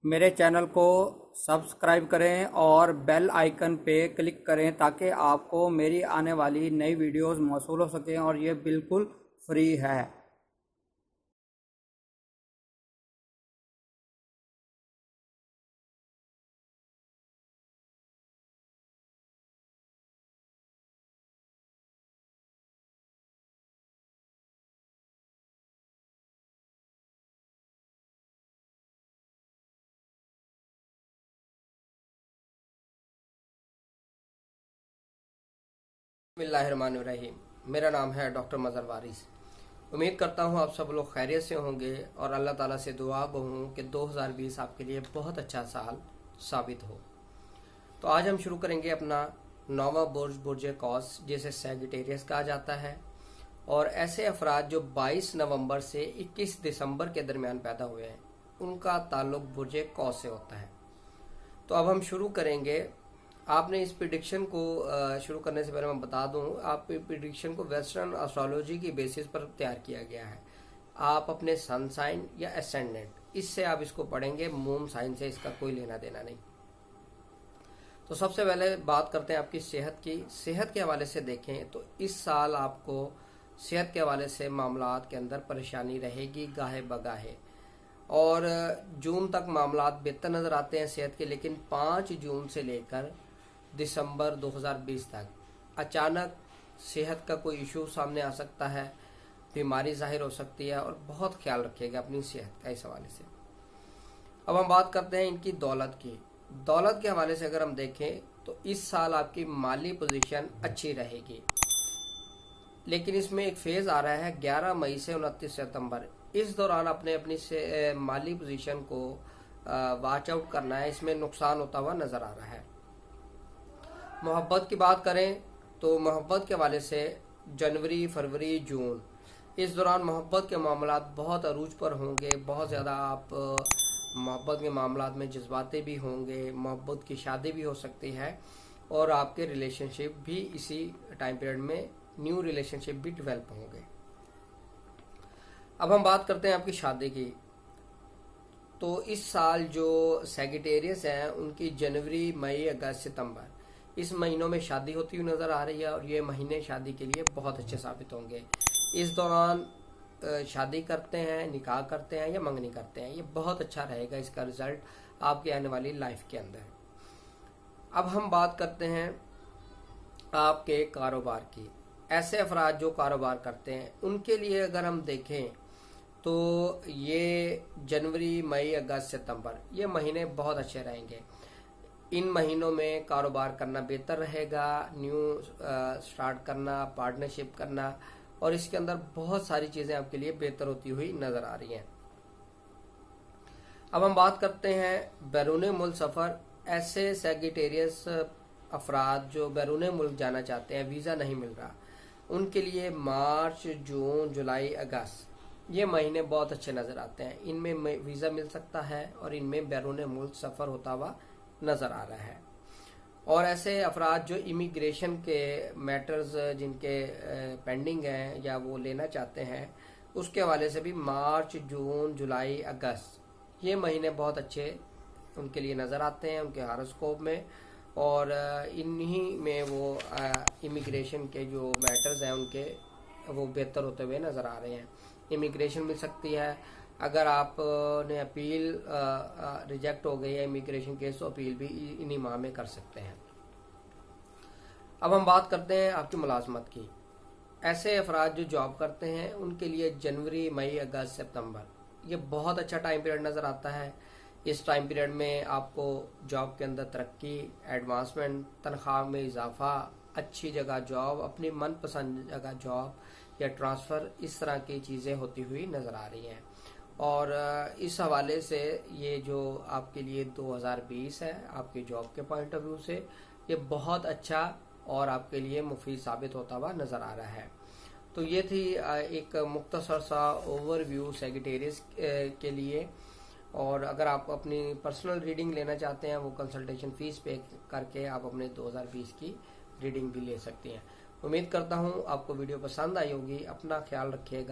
मेरे चैनल को सब्सक्राइब करें और बेल आइकन पे क्लिक करें ताकि आपको मेरी आने वाली नई वीडियोस मौसूल हो सकें और ये बिल्कुल फ्री है। बिस्मिल्लाहिर्रहमानिर्रहीम। मेरा नाम है डॉक्टर मज़हर वारिस। उम्मीद करता हूँ आप सब लोग खैरियत से होंगे और अल्लाह ताला से दुआ गो हूँ कि 2020 आपके लिए बहुत अच्छा साल साबित हो। तो आज हम शुरू करेंगे अपना नौवां बुर्ज बुर्ज कौस, जिसे सैजिटेरियस कहा जाता है, और ऐसे अफराद जो 22 नवंबर से 21 दिसंबर के दरमियान पैदा हुए हैं उनका ताल्लुक बुर्ज कौस से होता है। तो अब हम शुरू करेंगे। आपने इस प्रिडिक्शन को शुरू करने से पहले मैं बता दूं, आप प्रिडिक्शन को वेस्टर्न एस्ट्रोलॉजी की बेसिस पर तैयार किया गया है। आप अपने सन साइन या एसेंडेंट, इससे आप इसको पढ़ेंगे, मून साइन से इसका कोई लेना देना नहीं। तो सबसे पहले बात करते हैं आपकी सेहत की। सेहत के हवाले से देखें तो इस साल आपको सेहत के हवाले से मामलात के अंदर परेशानी रहेगी गाहे बगाहे, और जून तक मामलात बेहतर नजर आते हैं सेहत के, लेकिन 5 जून से लेकर दिसंबर 2020 तक अचानक सेहत का कोई इशू सामने आ सकता है, बीमारी जाहिर हो सकती है, और बहुत ख्याल रखिएगा अपनी सेहत का इस हवाले से। अब हम बात करते हैं इनकी दौलत की। दौलत के हवाले से अगर हम देखें तो इस साल आपकी माली पोजीशन अच्छी रहेगी, लेकिन इसमें एक फेज आ रहा है 11 मई से 29 सितंबर। इस दौरान अपनी से माली पोजीशन को वॉच आउट करना है, इसमें नुकसान होता हुआ नजर आ रहा है। मोहब्बत की बात करें तो मोहब्बत के हवाले से जनवरी, फरवरी, जून, इस दौरान मोहब्बत के मामलात बहुत अरूज पर होंगे। बहुत ज़्यादा आप मोहब्बत के मामलात में जज्बाते भी होंगे, मोहब्बत की शादी भी हो सकती है, और आपके रिलेशनशिप भी इसी टाइम पीरियड में न्यू रिलेशनशिप भी डेवलप होंगे। अब हम बात करते हैं आपकी शादी की। तो इस साल जो सैजिटेरियस हैं उनकी जनवरी, मई, अगस्त, सितंबर, इस महीनों में शादी होती हुई नजर आ रही है, और ये महीने शादी के लिए बहुत अच्छे साबित होंगे। इस दौरान शादी करते हैं, निकाह करते हैं या मंगनी करते हैं, ये बहुत अच्छा रहेगा इसका रिजल्ट आपकी आने वाली लाइफ के अंदर। अब हम बात करते हैं आपके कारोबार की। ऐसे अफराद जो कारोबार करते हैं उनके लिए अगर हम देखें तो ये जनवरी, मई, अगस्त, सितंबर, ये महीने बहुत अच्छे रहेंगे। इन महीनों में कारोबार करना बेहतर रहेगा, न्यू स्टार्ट करना, पार्टनरशिप करना, और इसके अंदर बहुत सारी चीजें आपके लिए बेहतर होती हुई नजर आ रही हैं। अब हम बात करते हैं बैरून मुल्क सफर। ऐसे सैजिटेरियस अफराद जो बैरून मुल्क जाना चाहते हैं, वीजा नहीं मिल रहा, उनके लिए मार्च, जून, जुलाई, अगस्त, ये महीने बहुत अच्छे नजर आते हैं। इनमें वीजा मिल सकता है और इनमें बैरून मुल्क सफर होता हुआ नजर आ रहा है। और ऐसे अफराद जो इमिग्रेशन के मैटर्स जिनके पेंडिंग हैं या वो लेना चाहते हैं, उसके हवाले से भी मार्च, जून, जुलाई, अगस्त, ये महीने बहुत अच्छे उनके लिए नजर आते हैं उनके हॉरोस्कोप में, और इन्हीं में वो इमिग्रेशन के जो मैटर्स हैं उनके वो बेहतर होते हुए नजर आ रहे हैं। इमिग्रेशन मिल सकती है। अगर आपने अपील रिजेक्ट हो गई है इमिग्रेशन केस, तो अपील भी इन्हीं माह में कर सकते हैं। अब हम बात करते हैं आपकी मुलाजमत की। ऐसे अफराद जो जॉब करते हैं उनके लिए जनवरी, मई, अगस्त, सितंबर, ये बहुत अच्छा टाइम पीरियड नजर आता है। इस टाइम पीरियड में आपको जॉब के अंदर तरक्की, एडवांसमेंट, तनख्वाह में इजाफा, अच्छी जगह जॉब, अपनी मनपसंद जगह जॉब या ट्रांसफर, इस तरह की चीजें होती हुई नजर आ रही हैं। और इस हवाले से ये जो आपके लिए 2020 है आपकी जॉब के पॉइंट ऑफ व्यू से, ये बहुत अच्छा और आपके लिए मुफीद साबित होता हुआ नजर आ रहा है। तो ये थी एक मुख्तसर सा ओवरव्यू सैजिटेरियस के लिए। और अगर आप अपनी पर्सनल रीडिंग लेना चाहते हैं, वो कंसल्टेशन फीस पे करके आप अपने 2020 की रीडिंग भी ले सकते हैं। उम्मीद करता हूँ आपको वीडियो पसंद आई होगी। अपना ख्याल रखिएगा।